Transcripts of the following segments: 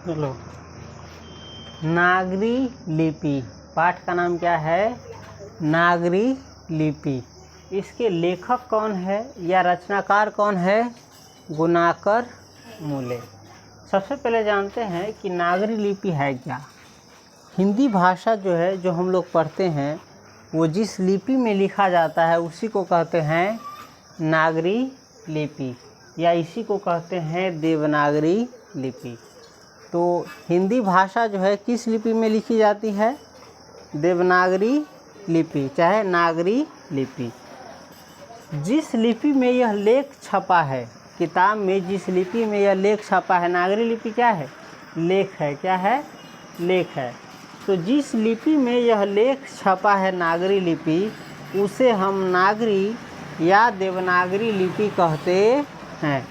चलो, नागरी लिपि पाठ का नाम क्या है? नागरी लिपि। इसके लेखक कौन है या रचनाकार कौन है? गुणाकर मूले। सबसे पहले जानते हैं कि नागरी लिपि है क्या। हिंदी भाषा जो है, जो हम लोग पढ़ते हैं, वो जिस लिपि में लिखा जाता है उसी को कहते हैं नागरी लिपि, या इसी को कहते हैं देवनागरी लिपि। तो हिंदी भाषा जो है किस लिपि में लिखी जाती है? देवनागरी लिपि, चाहे नागरी लिपि। जिस लिपि में यह लेख छपा है, किताब में जिस लिपि में यह लेख छपा है, नागरी लिपि क्या है? लेख है। क्या है? लेख है। तो जिस लिपि में यह लेख छपा है, नागरी लिपि, उसे हम नागरी या देवनागरी लिपि कहते हैं।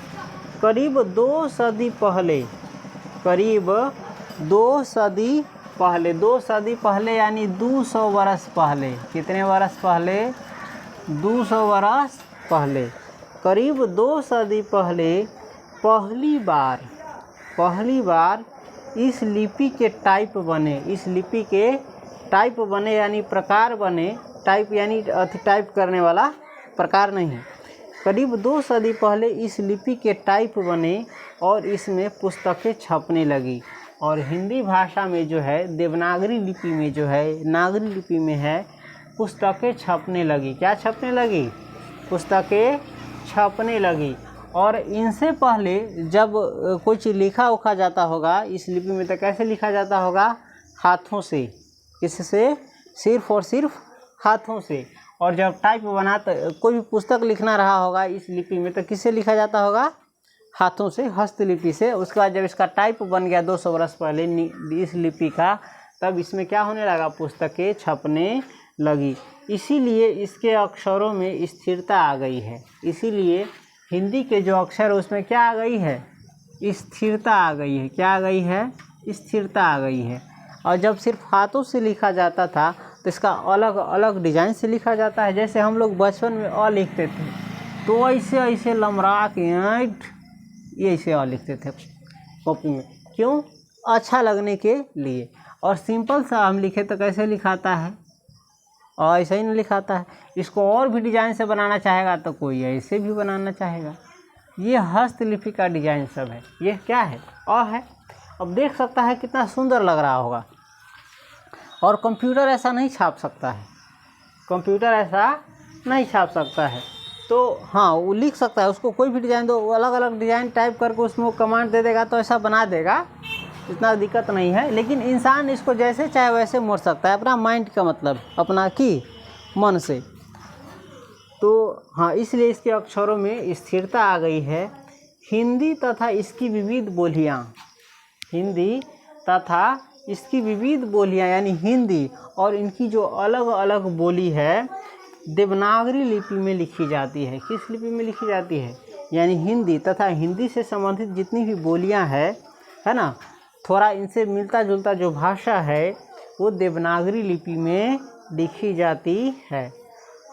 करीब 2 सदी पहले, करीब 2 सदी पहले, 2 सदी पहले यानी 200 वर्ष पहले। कितने वर्ष पहले? 200 वर्ष पहले, करीब 2 सदी पहले पहली बार इस लिपि के टाइप बने। इस लिपि के टाइप बने यानी प्रकार बने। टाइप यानी टाइप करने वाला, प्रकार नहीं। करीब 2 सदी पहले इस लिपि के टाइप बने और इसमें पुस्तकें छपने लगी। और हिंदी भाषा में जो है, देवनागरी लिपि में जो है, नागरी लिपि में है, पुस्तकें छपने लगी। क्या छपने लगी? पुस्तकें छपने लगी। और इनसे पहले जब कुछ लिखा उखा जाता होगा इस लिपि में, तो कैसे लिखा जाता होगा? हाथों से। किससे? सिर्फ और सिर्फ हाथों से। और जब टाइप बना, तो कोई भी पुस्तक लिखना रहा होगा इस लिपि में, तो किससे लिखा जाता होगा? हाथों से, हस्तलिपि से। उसके बाद जब इसका टाइप बन गया 200 वर्ष पहले इस लिपि का, तब इसमें क्या होने लगा? पुस्तकें छपने लगी। इसीलिए इसके अक्षरों में स्थिरता आ गई है। इसीलिए हिंदी के जो अक्षर है उसमें क्या आ गई है? स्थिरता आ गई है। क्या आ गई है? स्थिरता आ गई है। और जब सिर्फ हाथों से लिखा जाता था तो इसका अलग अलग डिजाइन से लिखा जाता है। जैसे हम लोग बचपन में अ लिखते थे, तो ऐसे लमरा के ये ऐसे अ लिखते थे कॉपी में। क्यों? अच्छा लगने के लिए। और सिंपल सा हम लिखे तो कैसे लिखाता है? और ऐसा ही नहीं लिखाता है। इसको और भी डिजाइन से बनाना चाहेगा तो कोई ऐसे भी बनाना चाहेगा। ये हस्तलिपि का डिजाइन सब है। ये क्या है? अ है। अब देख सकता है कितना सुंदर लग रहा होगा। और कंप्यूटर ऐसा नहीं छाप सकता है। कंप्यूटर ऐसा नहीं छाप सकता है। तो हाँ, वो लिख सकता है। उसको कोई भी डिज़ाइन दो, अलग अलग डिज़ाइन टाइप करके उसमें वो कमांड दे देगा तो ऐसा बना देगा, इतना दिक्कत नहीं है। लेकिन इंसान इसको जैसे चाहे वैसे मोड़ सकता है, अपना माइंड का मतलब, अपना की मन से। तो हाँ, इसलिए इसके अक्षरों में स्थिरता आ गई है। हिंदी तथा इसकी विविध बोलियाँ, हिंदी तथा इसकी विविध बोलियाँ यानी हिंदी और इनकी जो अलग अलग बोली है, देवनागरी लिपि में लिखी जाती है। किस लिपि में लिखी जाती है? यानी हिंदी तथा हिंदी से संबंधित जितनी भी बोलियाँ है ना, थोड़ा इनसे मिलता जुलता जो भाषा है, वो देवनागरी लिपि में लिखी जाती है।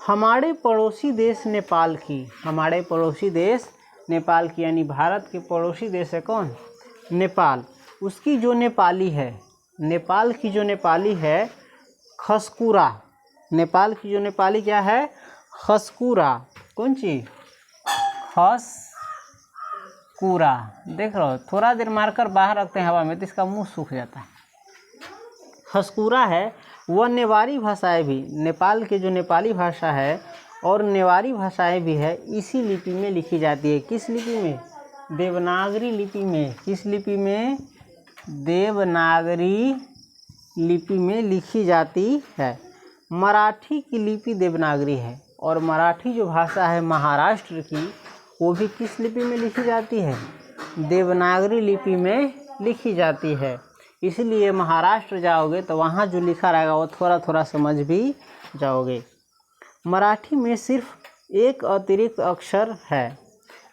हमारे पड़ोसी देश नेपाल की, हमारे पड़ोसी देश नेपाल की, यानी भारत के पड़ोसी देश है कौन? नेपाल। उसकी जो नेपाली है, नेपाल की जो नेपाली है खसकुरा। नेपाल की जो नेपाली क्या है? खसकुरा। कौन चीज़? खसकुरा। देख रहे हो, थोड़ा देर मारकर बाहर रखते हैं हवा में तो इसका मुंह सूख जाता है। खसकुरा है। वह नेवारी भाषाएं भी, नेपाल के जो नेपाली भाषा है और नेवारी भाषाएं भी है, इसी लिपि में लिखी जाती है। किस लिपि में? देवनागरी लिपि में। किस लिपि में? देवनागरी लिपि में लिखी जाती है। मराठी की लिपि देवनागरी है। और मराठी जो भाषा है महाराष्ट्र की, वो भी किस लिपि में लिखी जाती है? देवनागरी लिपि में लिखी जाती है। इसलिए महाराष्ट्र जाओगे तो वहाँ जो लिखा रहेगा वो थोड़ा थोड़ा समझ भी जाओगे। मराठी में सिर्फ एक अतिरिक्त अक्षर है।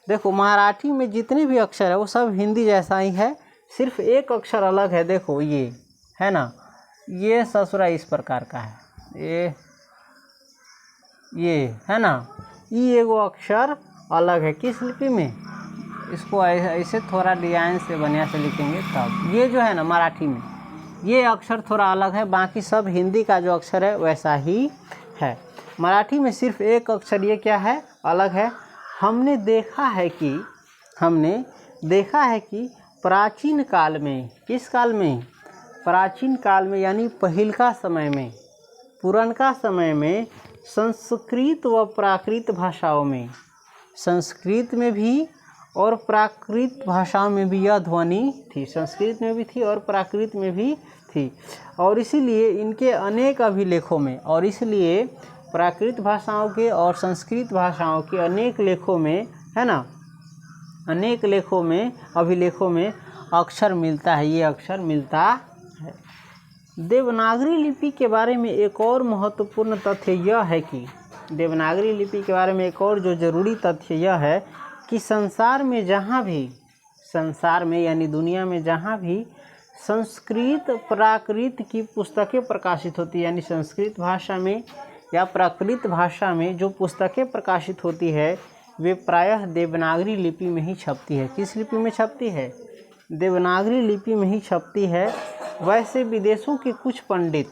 देखो, मराठी में जितने भी अक्षर है वो सब हिंदी जैसा ही है, सिर्फ एक अक्षर अलग है। देखो, ये है ना, ये ससुरा इस प्रकार का है, ये है ना, ये एगो अक्षर अलग है। किस लिपि में? इसको ऐसे थोड़ा डिजाइन से बढ़िया से लिखेंगे तब। ये जो है ना मराठी में ये अक्षर थोड़ा अलग है, बाकी सब हिंदी का जो अक्षर है वैसा ही है। मराठी में सिर्फ एक अक्षर ये क्या है अलग है। हमने देखा है कि प्राचीन काल में, किस काल में, प्राचीन काल में यानी पहिलका समय में, पुरनका समय में संस्कृत व प्राकृत भाषाओं में, संस्कृत में भी और प्राकृत भाषाओं में भी यह ध्वनि थी। संस्कृत में भी थी और प्राकृत में भी थी, और इसीलिए इनके अनेक अभिलेखों में, और इसलिए प्राकृत भाषाओं के और संस्कृत भाषाओं के अनेक लेखों में, है ना, अनेक लेखों में, अभिलेखों में अक्षर मिलता है, ये अक्षर मिलता है। देवनागरी लिपि के बारे में एक और महत्वपूर्ण तथ्य यह है कि देवनागरी लिपि के बारे में एक और जो ज़रूरी तथ्य यह है कि संसार में जहाँ भी, संसार में यानी दुनिया में जहाँ भी संस्कृत प्राकृत की पुस्तकें प्रकाशित होती है, यानी संस्कृत भाषा में या प्राकृत भाषा में जो पुस्तकें प्रकाशित होती है वे प्रायः देवनागरी लिपि में ही छपती है। किस लिपि में छपती है? देवनागरी लिपि में ही छपती है। वैसे विदेशों के कुछ पंडित,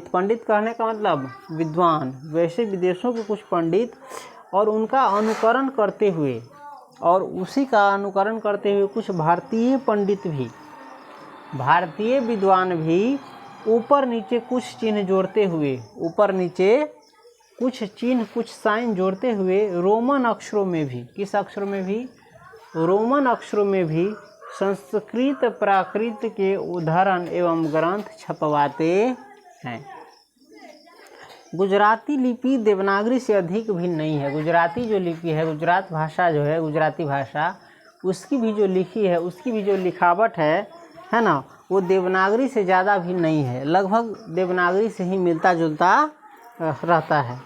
पंडित कहने का मतलब विद्वान, वैसे विदेशों के कुछ पंडित और उनका अनुकरण करते हुए, और उसी का अनुकरण करते हुए कुछ भारतीय पंडित भी, भारतीय विद्वान भी ऊपर नीचे कुछ चिन्ह जोड़ते हुए, ऊपर नीचे कुछ चिन्ह, कुछ साइन जोड़ते हुए रोमन अक्षरों में भी, किस अक्षरों में भी? रोमन अक्षरों में भी संस्कृत प्राकृत के उदाहरण एवं ग्रंथ छपवाते हैं। गुजराती लिपि देवनागरी से अधिक भिन्न नहीं है। गुजराती जो लिपि है, गुजरात भाषा जो है, गुजराती भाषा, उसकी भी जो लिखी है, उसकी भी जो लिखावट है ना, वो देवनागरी से ज़्यादा भिन्न नहीं है, लगभग देवनागरी से ही मिलता जुलता रहता है।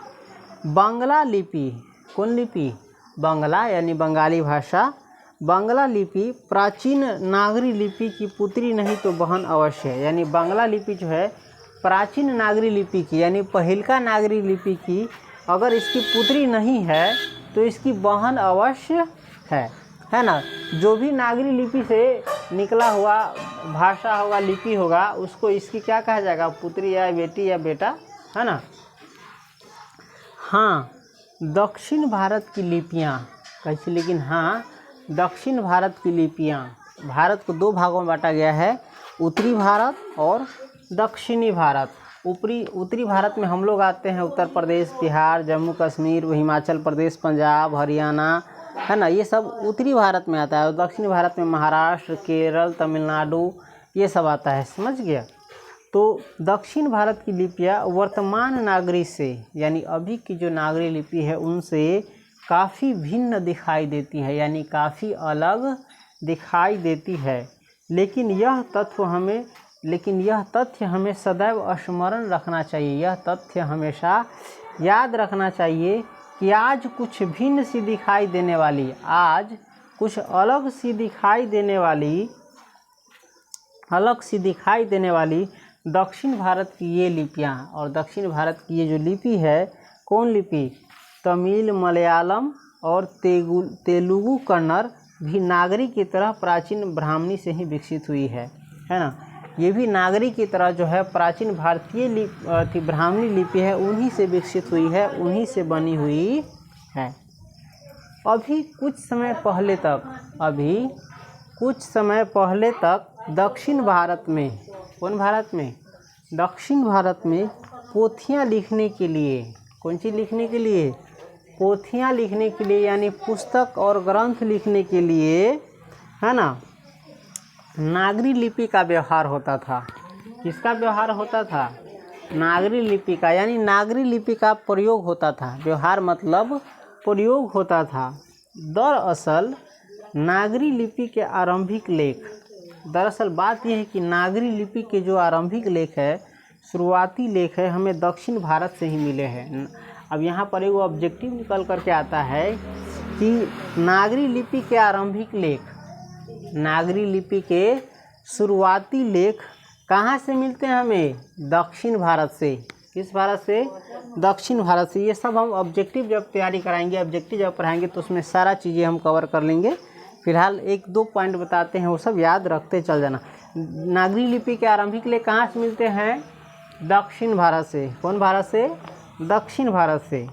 बांग्ला लिपि, कौन लिपि? बांग्ला यानी बंगाली भाषा। बांग्ला लिपि प्राचीन नागरी लिपि की पुत्री नहीं तो बहन अवश्य है। यानी बांग्ला लिपि जो है प्राचीन नागरी लिपि की, यानी पहिलका नागरी लिपि की अगर इसकी पुत्री नहीं है तो इसकी बहन अवश्य है ना। जो भी नागरी लिपि से निकला हुआ भाषा होगा, लिपि होगा, उसको इसकी क्या कहा जाएगा? पुत्री या बेटी या बेटा, है ना। हाँ, दक्षिण भारत की लिपियाँ कैसी, लेकिन हाँ, दक्षिण भारत की लिपियाँ, भारत को दो भागों में बांटा गया है, उत्तरी भारत और दक्षिणी भारत। उत्तरी भारत में हम लोग आते हैं उत्तर प्रदेश, बिहार, जम्मू कश्मीर, हिमाचल प्रदेश, पंजाब, हरियाणा, है ना, ये सब उत्तरी भारत में आता है। और दक्षिणी भारत में महाराष्ट्र, केरल, तमिलनाडु, ये सब आता है, समझ गया। तो दक्षिण भारत की लिपियाँ वर्तमान नागरी से, यानी अभी की जो नागरी लिपि है उनसे काफ़ी भिन्न दिखाई देती है, यानी काफ़ी अलग दिखाई देती है। लेकिन यह तथ्य हमें सदैव स्मरण रखना चाहिए, यह तथ्य हमेशा याद रखना चाहिए कि आज कुछ भिन्न सी दिखाई देने वाली, आज कुछ अलग सी दिखाई देने वाली दक्षिण भारत की ये लिपियाँ, और दक्षिण भारत की ये जो लिपि है, कौन लिपि? तमिल, मलयालम और तेलुगु कन्नड़ भी नागरी की तरह प्राचीन ब्राह्मणी से ही विकसित हुई है ना। ये भी नागरी की तरह जो है प्राचीन भारतीय ब्राह्मणी लिपि है, उन्हीं से विकसित हुई है, उन्हीं से बनी हुई है। अभी कुछ समय पहले तक दक्षिण भारत में, कौन भारत में? दक्षिण भारत में पोथियाँ लिखने के लिए, कौन चीज़ लिखने के लिए? पोथियाँ लिखने के लिए, यानी पुस्तक और ग्रंथ लिखने के लिए, है ना, नागरी लिपि का व्यवहार होता था। किसका व्यवहार होता था? नागरी लिपि का, यानी नागरी लिपि का प्रयोग होता था। व्यवहार मतलब प्रयोग होता था। दरअसल नागरी लिपि के आरंभिक लेख, दरअसल बात यह है कि नागरी लिपि के जो आरंभिक लेख है, शुरुआती लेख है, हमें दक्षिण भारत से ही मिले हैं। अब यहाँ पर एक ऑब्जेक्टिव निकल करके आता है कि नागरी लिपि के आरंभिक लेख, नागरी लिपि के शुरुआती लेख कहाँ से मिलते हैं हमें? दक्षिण भारत से। किस भारत से? दक्षिण भारत से। ये सब हम ऑब्जेक्टिव जब तैयारी कराएंगे, ऑब्जेक्टिव जब पढ़ाएंगे तो उसमें सारा चीज़ें हम कवर कर लेंगे। फिलहाल 1-2 पॉइंट बताते हैं, वो सब याद रखते चल जाना। नागरी लिपि के आरंभिक लेख कहाँ से मिलते हैं? दक्षिण भारत से। कौन भारत से? दक्षिण भारत से।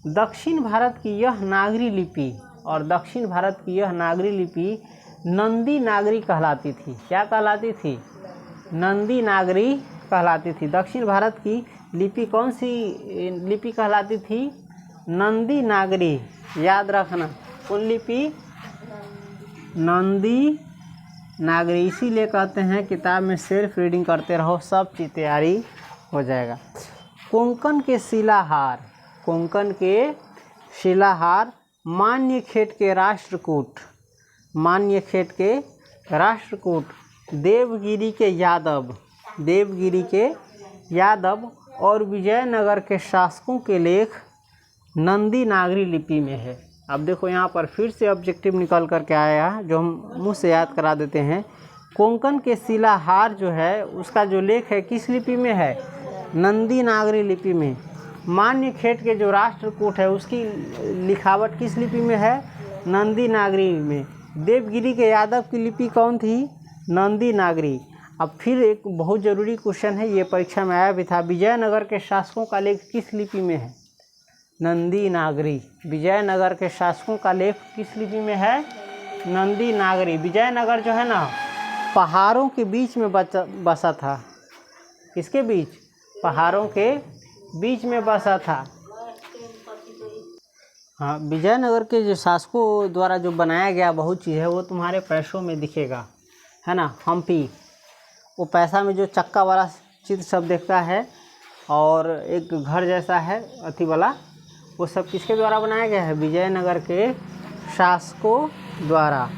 दक्षिण भारत की यह नागरी लिपि और दक्षिण भारत की यह नागरी लिपि नंदी नागरी कहलाती थी। क्या कहलाती थी? नंदी नागरी कहलाती थी। दक्षिण भारत की लिपि कौन सी लिपि कहलाती थी? नंदी नागरी। याद रखना, कौन लिपि? नंदी नागरी। इसीलिए कहते हैं किताब में सेल्फ रीडिंग करते रहो, सब चीज़ तैयारी हो जाएगा। कोंकण के शिलाहार, कोंकण के शिलाहार मान्यखेट के राष्ट्रकूट, मान्यखेट के राष्ट्रकूट, देवगिरी के यादव, देवगिरी के यादव और विजयनगर के शासकों के लेख नंदी नागरी लिपि में है। अब देखो यहाँ पर फिर से ऑब्जेक्टिव निकल कर के आया जो हम मुँह से याद करा देते हैं। कोंकण के शिलाहार जो है उसका जो लेख है किस लिपि में है? नंदी नागरी लिपि में। मान्यखेट के जो राष्ट्रकूट है उसकी लिखावट किस लिपि में है? नंदी नागरी में। देवगिरी के यादव की लिपि कौन थी? नंदी नागरी। अब फिर एक बहुत ज़रूरी क्वेश्चन है, ये परीक्षा में आया भी था। विजयनगर के शासकों का लेख किस लिपि में है? नंदी नागरी। विजयनगर के शासकों का लेख किस लिपि में है? नंदी नागरी। विजयनगर जो है ना पहाड़ों के बीच में बसा था। किसके बीच? पहाड़ों के बीच में बसा था। हाँ, विजयनगर के जो शासकों द्वारा जो बनाया गया बहुत चीज़ है वो तुम्हारे पैसों में दिखेगा, है ना। हम्पी, वो पैसा में जो चक्का वाला चित्र सब देखता है और एक घर जैसा है अथी वाला, वो सब किसके द्वारा बनाया गया है? विजयनगर के शासकों द्वारा।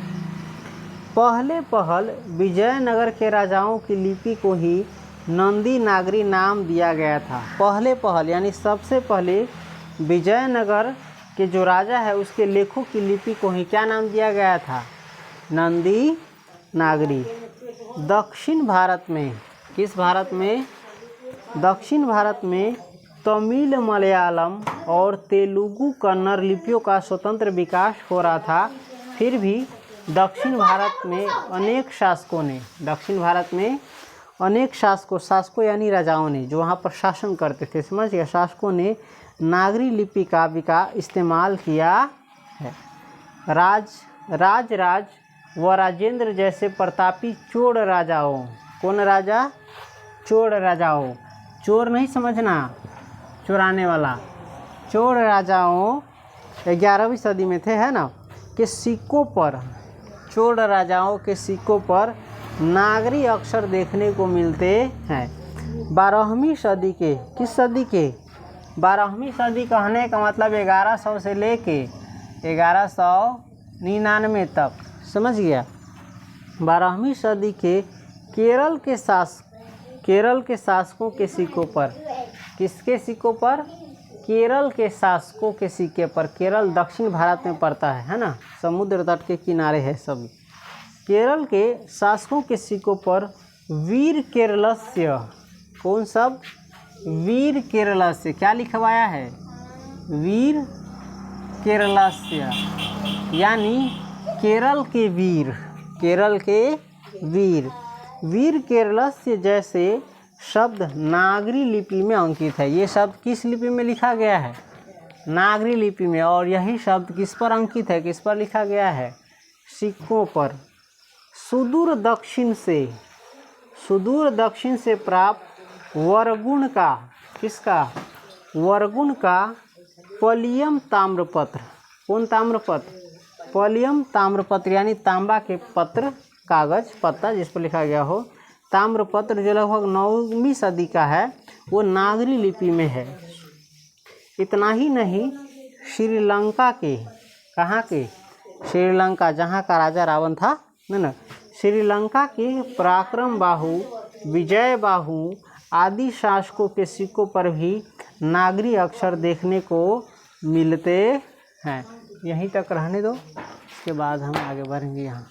पहले पहल विजयनगर के राजाओं की लिपि को ही नंदी नागरी नाम दिया गया था। पहले पहल यानी सबसे पहले विजयनगर के जो राजा है उसके लेखों की लिपि को ही क्या नाम दिया गया था? नंदी नागरी। दक्षिण भारत में, किस भारत में? दक्षिण भारत में तमिल, मलयालम और तेलुगु कन्नड़ लिपियों का स्वतंत्र विकास हो रहा था। फिर भी दक्षिण भारत में अनेक शासकों ने, दक्षिण भारत में अनेक शासकों यानी राजाओं ने जो वहाँ पर शासन करते थे, समझ गया, शासकों ने नागरी लिपि का इस्तेमाल किया है। राज व राजेंद्र जैसे प्रतापी चोड़ राजाओं, कौन राजा? चोड़ राजाओं, चोर नहीं समझना, चुराने वाला। चोड़ राजाओं 11वीं सदी में थे, है ना, के सिक्कों पर, चोड़ राजाओं के सिक्कों पर नागरी अक्षर देखने को मिलते हैं। 12वीं सदी के, किस सदी के? 12वीं सदी कहने का मतलब 1100 से लेके 1199 तक, समझ गया। 12वीं सदी के केरल के शासकों के सिक्कों पर, किसके सिक्कों पर? केरल के शासकों के सिक्के पर। केरल दक्षिण भारत में पड़ता है ना, समुद्र तट के किनारे है सभी। केरल के शासकों के सिक्कों पर वीर केरलस्य, कौन सब? वीर केरलस्य। क्या लिखवाया है? वीर केरलस्य, यानी केरल के वीर, केरल के वीर। वीर केरलस्य जैसे शब्द नागरी लिपि में अंकित है। ये शब्द किस लिपि में लिखा गया है? नागरी लिपि में। और यही शब्द किस पर अंकित है, किस पर लिखा गया है? सिक्कों पर। सुदूर दक्षिण से प्राप्त वरगुण का, किसका? वरगुण का पलियम ताम्रपत्र, कौन ताम्रपत्र? पलियम ताम्रपत्र, यानी तांबा के पत्र, कागज, पत्ता जिस पर लिखा गया हो, ताम्रपत्र जो लगभग 9वीं सदी का है, वो नागरी लिपि में है। इतना ही नहीं, श्रीलंका के, कहाँ के? श्रीलंका, जहाँ का राजा रावण था ना, श्रीलंका के पराक्रम बाहु, विजय बाहु आदि शासकों के सिक्कों पर भी नागरी अक्षर देखने को मिलते हैं। यहीं तक रहने दो, इसके बाद हम आगे बढ़ेंगे यहाँ।